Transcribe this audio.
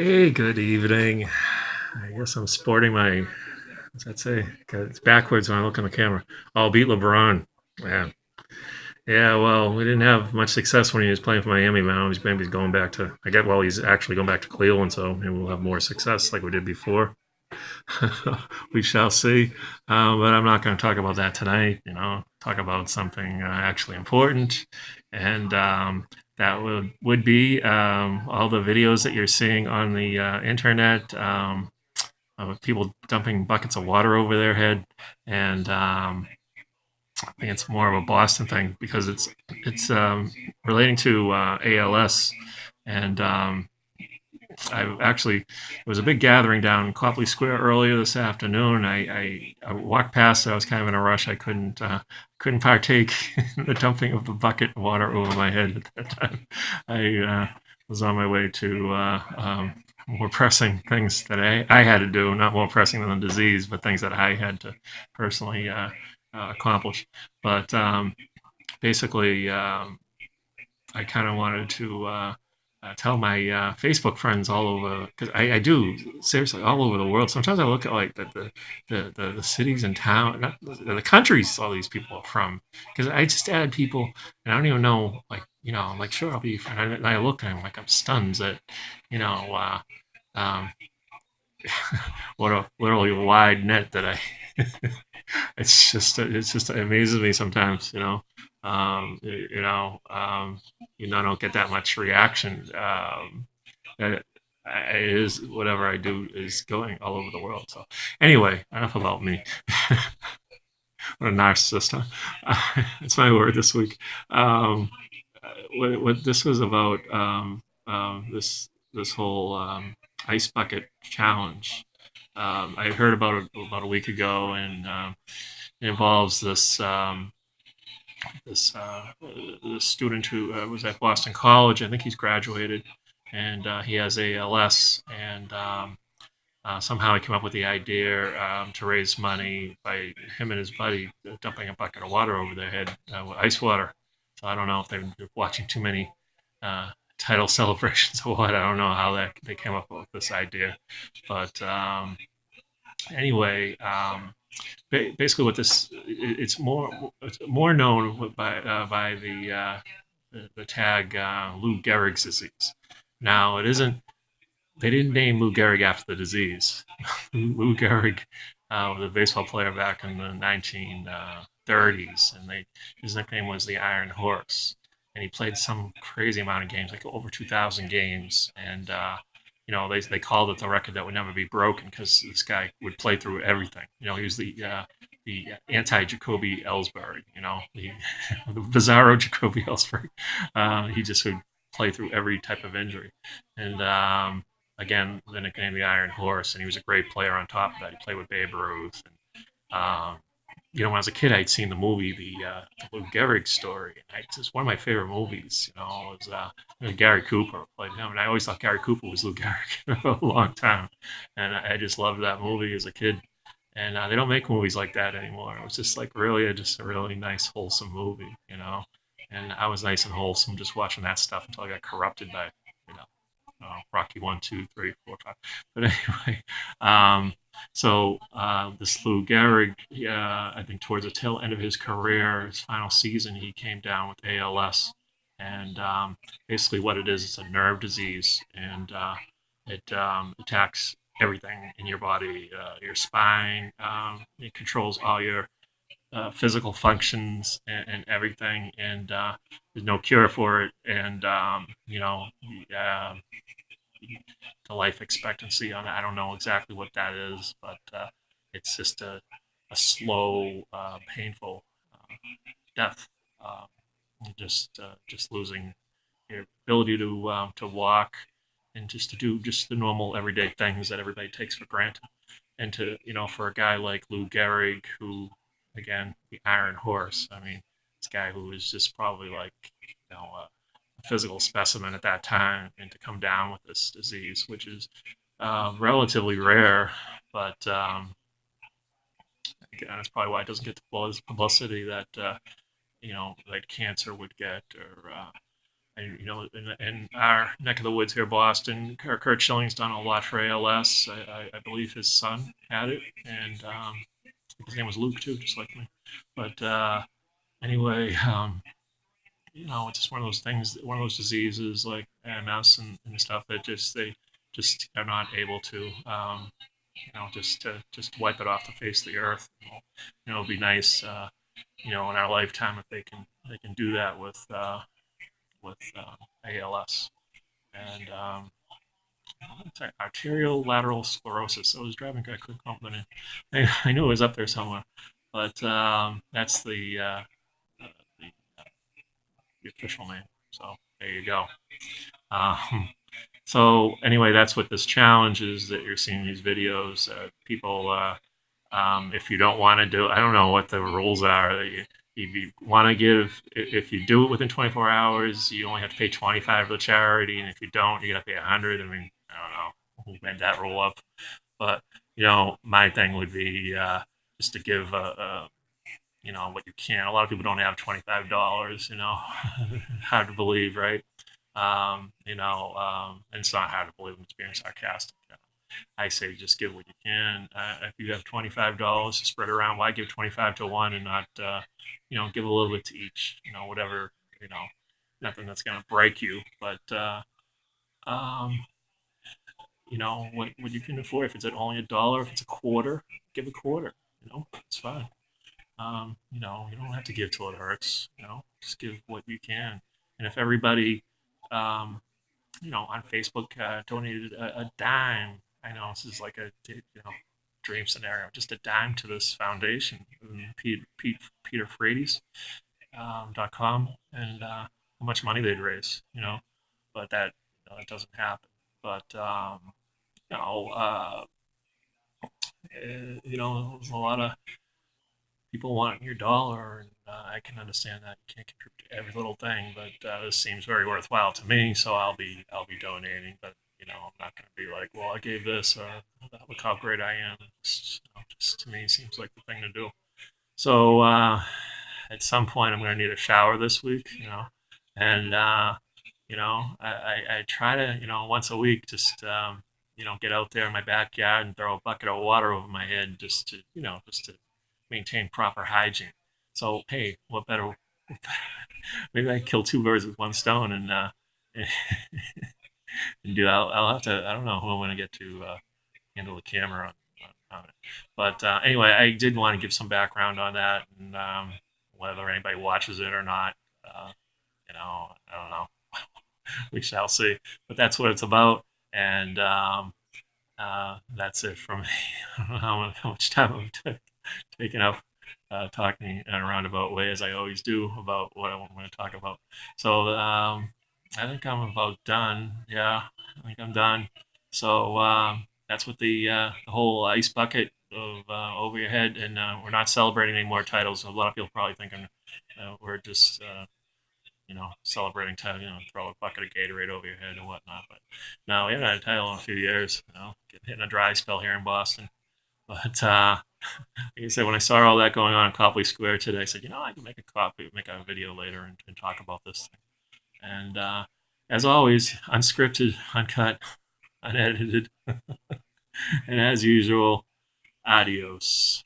Hey, good evening. I guess I'm sporting my, what's that say? It's backwards when I look on the camera. I'll beat LeBron. Yeah. Yeah, well, we didn't have much success when he was playing for Miami. Now maybe he's going back to, he's actually going back to Cleveland, so maybe we'll have more success like we did before. We shall see. But I'm not going to talk about that tonight. Talk about something actually important, and that would be all the videos that you're seeing on the internet of people dumping buckets of water over their head, and I think it's more of a Boston thing because it's relating to ALS, and I actually it was a big gathering down in Copley Square earlier this afternoon. I walked past it. I was kind of in a rush. I couldn't partake in the dumping of the bucket of water over my head at that time. I was on my way to more pressing things that I had to do, not more pressing than the disease, but things that I had to personally accomplish. But basically, I kind of wanted to tell my Facebook friends all over, because I do seriously all over the world. Sometimes I look at like the cities and town, not the countries all these people are from, because I just add people and I don't even know, like, I'm like, sure, I'll be your friend. And I look and I'm like, I'm stunned that, you know, uh, um, what a literally wide net that I it's just it amazes me sometimes, I don't get that much reaction. It, it is whatever I do is going all over the world. So anyway, enough about me. What a narcissist, huh? It's my word this week. Um, what this was about, this whole ice bucket challenge. I heard about it about a week ago, and it involves this student who was at Boston College. I think he's graduated, and he has ALS, and somehow he came up with the idea to raise money by him and his buddy dumping a bucket of water over their head with ice water. So I don't know if they're watching too many title celebrations or what. I don't know how that they came up with this idea, but anyway, basically what this it's more known by the tag Lou Gehrig's disease. Now it isn't. They didn't name Lou Gehrig after the disease. Lou Gehrig was a baseball player back in the 1930s, and his nickname was the Iron Horse. And he played some crazy amount of games, like over 2,000 games. And they called it the record that would never be broken because this guy would play through everything. He was the anti Jacoby Ellsbury. The bizarro Jacoby Ellsbury. He just would play through every type of injury, and again, the nickname the Iron Horse, and he was a great player on top of that. He played with Babe Ruth. And, when I was a kid, I'd seen the movie, the Lou Gehrig story. And it's one of my favorite movies. It was Gary Cooper played him, and I always thought Gary Cooper was Lou Gehrig for a long time, and I just loved that movie as a kid. And they don't make movies like that anymore. It was just like really just a really nice, wholesome movie. And I was nice and wholesome just watching that stuff until I got corrupted by, you know, Rocky 1, 2, 3, 4, 5. But anyway, this Lou Gehrig, I think towards the tail end of his career, his final season, he came down with ALS, and basically what it is, it's a nerve disease, and it attacks everything in your body, your spine. It controls all your physical functions and everything, and there's no cure for it. And uh, the life expectancy on it, I don't know exactly what that is, but it's just a slow, painful death. Uh, just losing your ability to walk and just to do just the normal everyday things that everybody takes for granted. And for a guy like Lou Gehrig, who, again, the Iron Horse, I mean, this guy who was just probably like, a physical specimen at that time, and to come down with this disease, which is relatively rare, but again, that's probably why it doesn't get the publicity that that cancer would get, or in our neck of the woods here, Boston, Kurt Schilling's done a lot for ALS. I believe his son had it, and his name was Luke too, just like me. But anyway, it's just one of those things, one of those diseases like MS and stuff that they just are not able to, just wipe it off the face of the earth. It'd be nice, in our lifetime if they can do that with ALS and arterial lateral sclerosis. I was driving, I couldn't come up with it. I knew it was up there somewhere, but that's the, the official name. So there you go. Um, so anyway, that's what this challenge is that you're seeing these videos. People, if you don't want to do, I don't know what the rules are. If you want to give, if you do it within 24 hours, you only have to pay 25 to the charity, and if you don't, you got to pay 100. I mean, I don't know who made that rule up, but my thing would be just to give what you can. A lot of people don't have $25. Hard to believe, right? And it's not hard to believe. I'm just being sarcastic. I say just give what you can. If you have $25 to spread around, why give 25 to one and not, give a little bit to each? Whatever. Nothing that's going to break you, but um, what you can afford. If it's at only $1, if it's a quarter, give a quarter. It's fine. You don't have to give till it hurts. Just give what you can. And if everybody, on Facebook donated a dime, I know this is like a dream scenario, just a dime to this foundation, Peter Frates, .com, and how much money they'd raise. But that it doesn't happen. But you know, uh, there's a lot of people wanting your dollar, and I can understand that you can't contribute to every little thing, but this seems very worthwhile to me, so I'll be donating. But I'm not going to be like, well, I gave this, or look how great I am. Just to me seems like the thing to do. So at some point, I'm going to need a shower this week, and I try to once a week just get out there in my backyard and throw a bucket of water over my head just to maintain proper hygiene. So hey, what better? Maybe I kill two birds with one stone and do. I'll have to. I don't know who I'm going to get to handle the camera on it. But anyway, I did want to give some background on that and whether anybody watches it or not. I don't know. We shall see. But that's what it's about, and that's it from me. I don't know how much time I've taken up talking in a roundabout way, as I always do, about what I'm going to talk about. So I think I'm about done. Yeah, I think I'm done. So that's what the whole ice bucket of over your head, and we're not celebrating any more titles. A lot of people probably thinking we're just celebrating title, throw a bucket of Gatorade over your head and whatnot. But no, we haven't had a title in a few years. Getting hit in a dry spell here in Boston. But like I said, when I saw all that going on in Copley Square today, I said, I can make a video later and talk about this thing. And as always, unscripted, uncut, unedited, and as usual, adios.